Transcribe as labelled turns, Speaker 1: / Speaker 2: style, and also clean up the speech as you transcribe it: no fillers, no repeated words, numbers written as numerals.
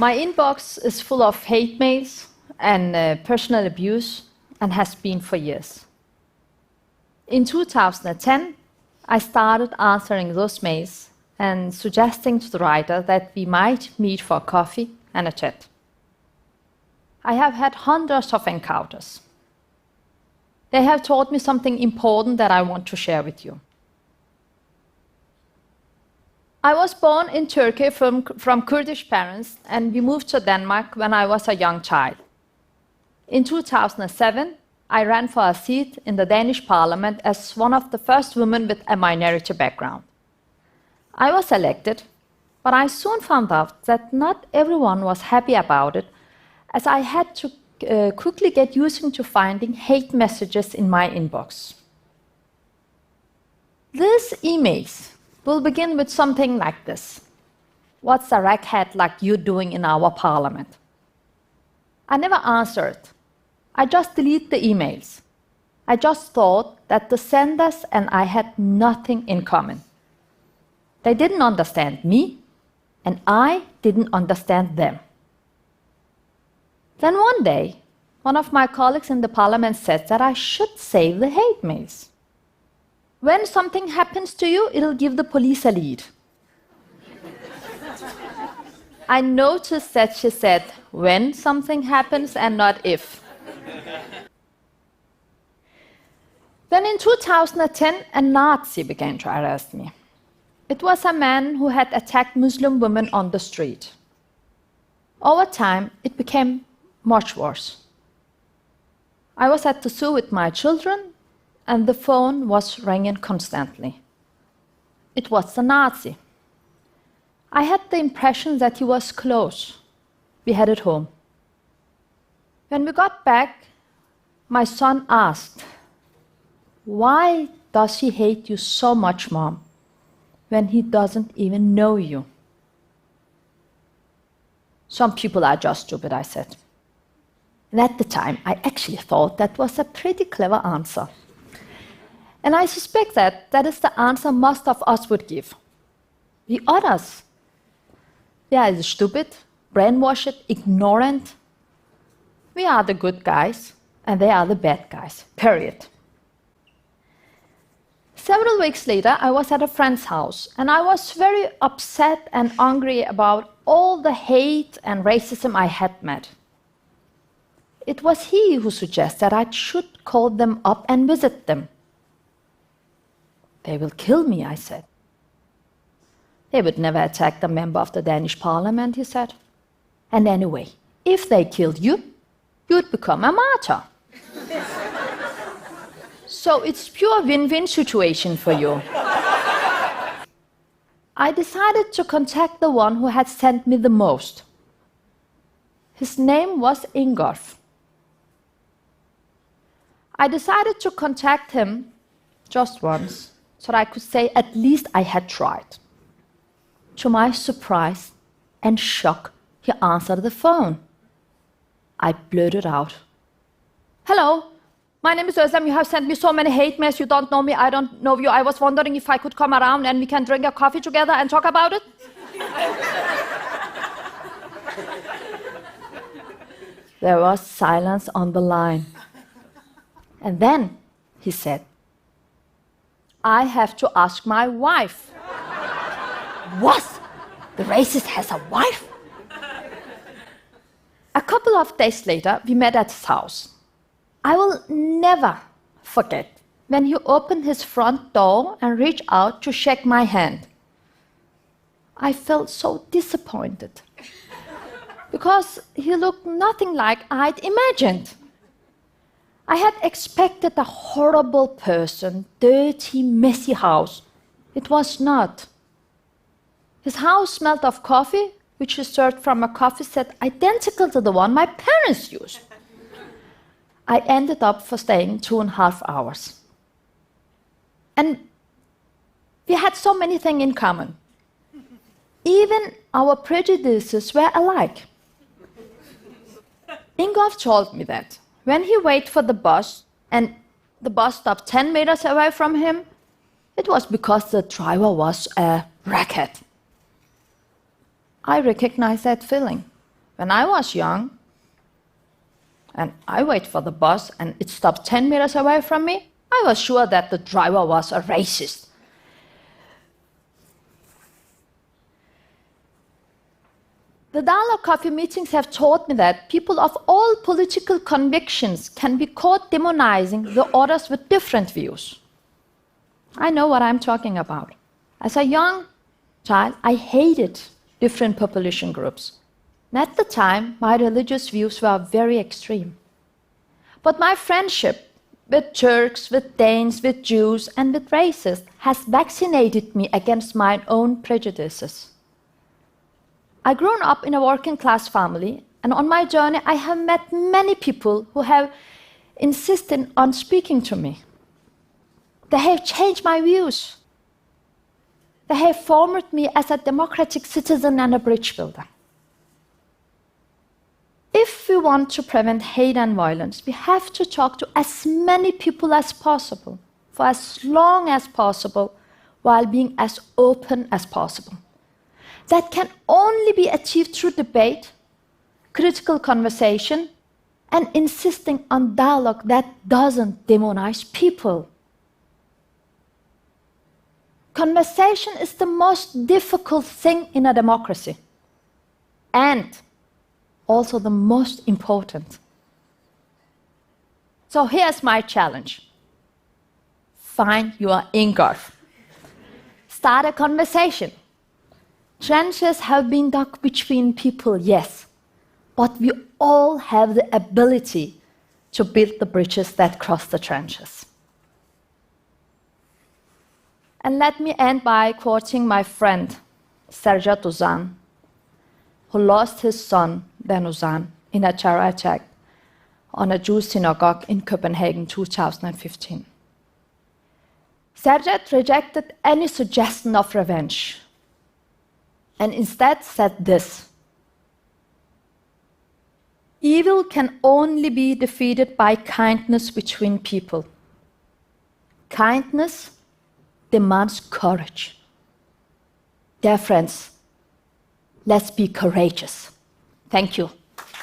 Speaker 1: My inbox is full of hate mails and personal abuse, and has been for years. In 2010, I started answering those mails and suggesting to the writer that we might meet for coffee and a chat. I have had hundreds of encounters. They have taught me something important that I want to share with you. I was born in Turkey from Kurdish parents, and we moved to Denmark when I was a young child. In 2007, I ran for a seat in the Danish parliament as one of the first women with a minority background. I was elected, but I soon found out that not everyone was happy about it, as I had to quickly get used to finding hate messages in my inbox. These emails will begin with something like this: "What's a raghead like you doing in our parliament?" I never answered. I just deleted the emails. I just thought that the senders and I had nothing in common. They didn't understand me, and I didn't understand them. Then one day, one of my colleagues in the parliament said that I should save the hate mails. When something happens to you, it'll give the police a lead. I noticed that she said when something happens and not if. Then in 2010, a Nazi began to arrest me. It was a man who had attacked Muslim women on the street. Over time, it became much worse. I was at the zoo with my children, and the phone was ringing constantly. It was the Nazi. I had the impression that he was close. We headed home. When we got back, my son asked, "Why does he hate you so much, Mom, when he doesn't even know you?" "Some people are just stupid," I said. And at the time, I actually thought that was a pretty clever answer. And I suspect that that is the answer most of us would give. The others, they are either stupid, brainwashed, ignorant. We are the good guys, and they are the bad guys, period. Several weeks later, I was at a friend's house, and I was very upset and angry about all the hate and racism I had met. It was he who suggested I should call them up and visit them. "They will kill me," I said. "They would never attack a member of the Danish parliament," he said. "And anyway, if they killed you, you'd become a martyr. So it's pure win-win situation for you." I decided to contact the one who had sent me the most. His name was Ingolf. I decided to contact him just once, so that I could say at least I had tried. To my surprise and shock, he answered the phone. I blurted out, "Hello, my name is Özlem. You have sent me so many hate mails. You don't know me, I don't know you. I was wondering if I could come around and we can drink a coffee together and talk about it." There was silence on the line. And then he said, "I have to ask my wife." What? The racist has a wife? A couple of days later, we met at his house. I will never forget when he opened his front door and reached out to shake my hand. I felt so disappointed because he looked nothing like I'd imagined. I had expected a horrible person, dirty, messy house. It was not. His house smelled of coffee, which he served from a coffee set identical to the one my parents used. I ended up for staying 2.5 hours. And we had so many things in common. Even our prejudices were alike. Ingolf told me that when he waited for the bus and the bus stopped 10 meters away from him, it was because the driver was a raghead. I recognized that feeling. When I was young, and I wait for the bus and it stopped 10 meters away from me, I was sure that the driver was a racist. The dialogue coffee meetings have taught me that people of all political convictions can be caught demonizing the others with different views. I know what I'm talking about. As a young child, I hated different population groups. And at the time, my religious views were very extreme. But my friendship with Turks, with Danes, with Jews, and with racists has vaccinated me against my own prejudices. I grew up in a working-class family, and on my journey, I have met many people who have insisted on speaking to me. They have changed my views. They have formed me as a democratic citizen and a bridge builder. If we want to prevent hate and violence, we have to talk to as many people as possible, for as long as possible, while being as open as possible. That can only be achieved through debate, critical conversation, and insisting on dialogue that doesn't demonize people. Conversation is the most difficult thing in a democracy, and also the most important. So here's my challenge. Find your in-gulf. Start a conversation. Trenches have been dug between people, yes, but we all have the ability to build the bridges that cross the trenches. And let me end by quoting my friend, Serge Duzan, who lost his son, Danuzan, in a terror attack on a Jewish synagogue in Copenhagen 2015. Serge rejected any suggestion of revenge and instead said this: "Evil can only be defeated by kindness between people. Kindness demands courage." Dear friends, let's be courageous. Thank you.